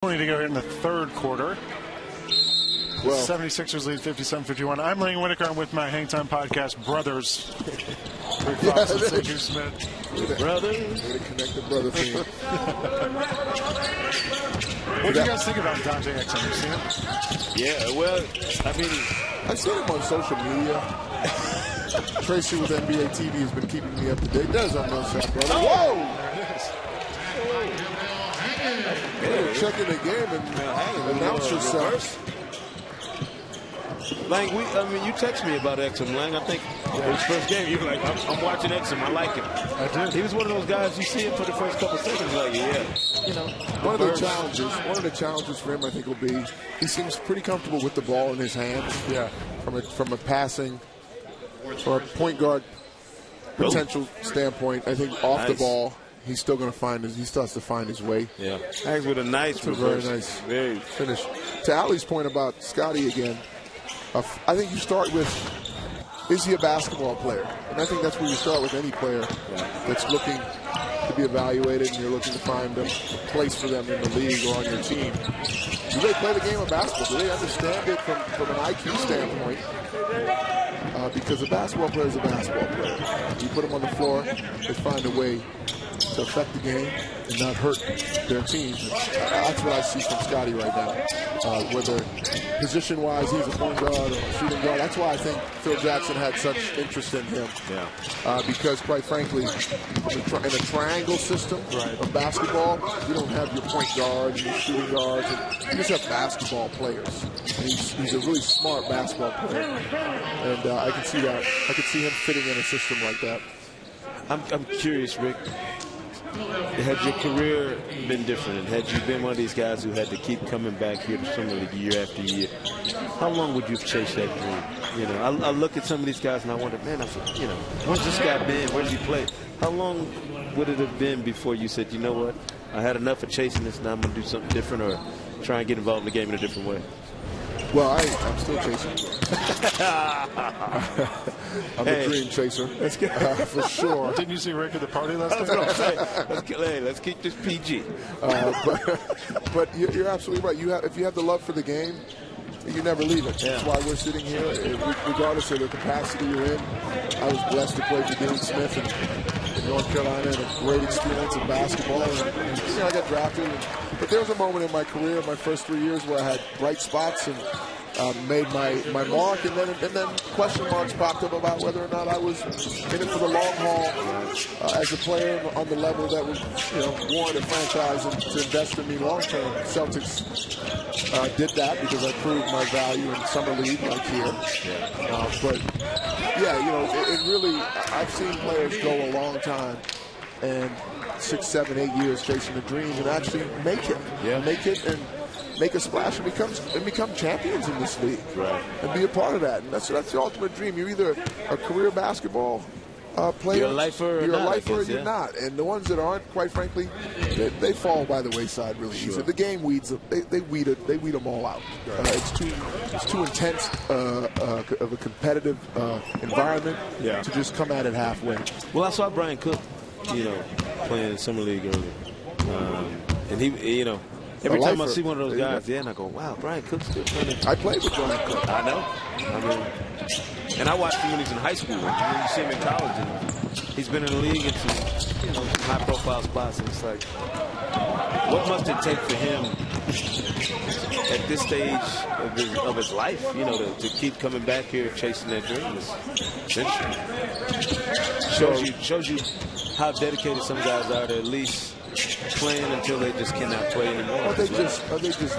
20 to go here in the third quarter. Well, 76ers lead 57-51. I'm Lane Whitaker. I'm with my Hang Time Podcast brothers. Rick Fox and C.J. Smith. Brothers. Way to connect the brother thing. What do you guys think about Dante Exum? You seen him? Yeah, well, I mean, I've seen him on social media. Tracy with NBA TV has been keeping me up to date. There's our no shot, brother. Whoa! There it is. Hey, checking the game and announce yourself. Lang, you text me about Exum, Lang. I think his first game, you were like, I'm watching Exum. I like him. I did. He was one of those guys you see him for the first couple seconds, like, yeah. You know, One of the challenges for him, I think, will be he seems pretty comfortable with the ball in his hands. Yeah. From a passing or a point guard potential standpoint, I think off the ball, he still has to find his way. Yeah. Hangs with a nice reverse. Very nice Very finish. To Ali's point about Scotty again, I think you start with, is he a basketball player? And I think that's where you start with any player that's looking to be evaluated and you're looking to find a place for them in the league or on your team. Do they play the game of basketball? Do they understand it from an IQ standpoint? Because a basketball player is a basketball player. You put them on the floor, they find a way to affect the game and not hurt their team. That's what I see from Scotty right now. Whether position-wise he's a point guard or a shooting guard, that's why I think Phil Jackson had such interest in him. Yeah. Because, quite frankly, in a triangle system of basketball, you don't have your point guards and your shooting guards. You just have basketball players. And he's a really smart basketball player. And I can see that. I can see him fitting in a system like that. I'm curious, Rick. Had your career been different, and had you been one of these guys who had to keep coming back here to Summer League year after year, how long would you have chased that dream? You know, I look at some of these guys and I wonder, man, where's this guy been? Where's he played? How long would it have been before you said, you know what, I had enough of chasing this, now I'm going to do something different or try and get involved in the game in a different way? Well, I'm still chasing. I'm a dream chaser. That's good. For sure. Didn't you see Rick at the party last night? Let's keep this PG. But you're absolutely right. If you have the love for the game, you never leave it. That's why we're sitting here, regardless of the capacity you're in. I was blessed to play for Dean Smith in North Carolina, and a great experience in basketball. And I got drafted. But there was a moment in my career, my first 3 years, where I had bright spots and made my mark, and then question marks popped up about whether or not I was in it for the long haul as a player on the level that would warrant a franchise and to invest in me long term. Celtics did that because I proved my value in summer league like here. But it really, I've seen players go a long time and 6, 7, 8 years chasing the dreams and actually make it. Make it and make a splash and become champions in this league. And be a part of that. And that's the ultimate dream. You're either a career basketball player, you're a lifer or you're not. And the ones that aren't, quite frankly, they fall by the wayside really easy. The game weeds them. They weed them all out. It's too intense of a competitive environment to just come at it halfway. Well, I saw Brian Cook, playing in Summer League earlier. And he, every time I see one of those guys, and I go, wow, Brian Cook's still playing. I played with Brian Cook. I know. And I watched him when he's in high school. And you see him in college, and he's been in the league in some high-profile spots. And it's like, what must it take for him at this stage of his life, to keep coming back here chasing that dream? It's interesting. Shows you how dedicated some guys are to at least playing until they just cannot play anymore. Or they just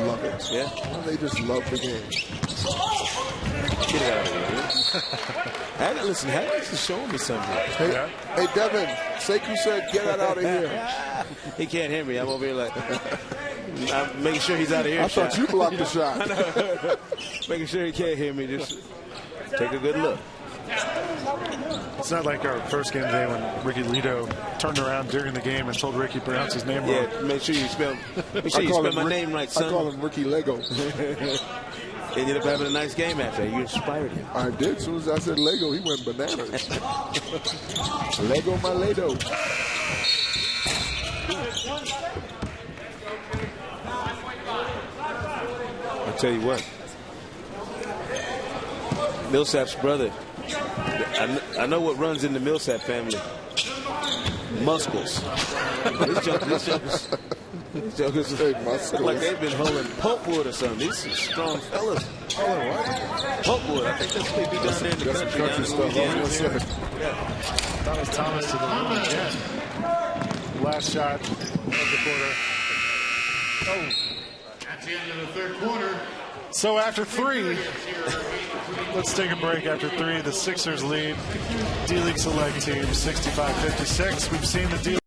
love it. Yeah. Or they just love the game. Get it out of here. Listen, Harris is showing me something. Hey, Devin, Sekou said, get that out of here. He can't hear me. I'm over here like, I'm making sure he's out of here. I thought you blocked the shot. Making sure he can't hear me. Just take a good look. It's not like our first game today when Ricky Lito turned around during the game and told Ricky to pronounce his name wrong. Yeah, make sure you spell my name right, son. I call him Ricky Lego. He ended up having a nice game after that. You inspired him. I did. As soon as I said Lego, he went bananas. Lego my Lado. tell you what, Millsap's brother, I know what runs in the Millsap family. Muscles. These jokers look like they've been holding pulpwood or something. These are strong fellas. Pulpwood. I think that's what they do down there in the country. Thomas to the rim again. Last shot of the quarter. Oh. At the end of the third quarter. So after 3, let's take a break. After 3, the Sixers lead D-League Select Team 65-56. We've seen the D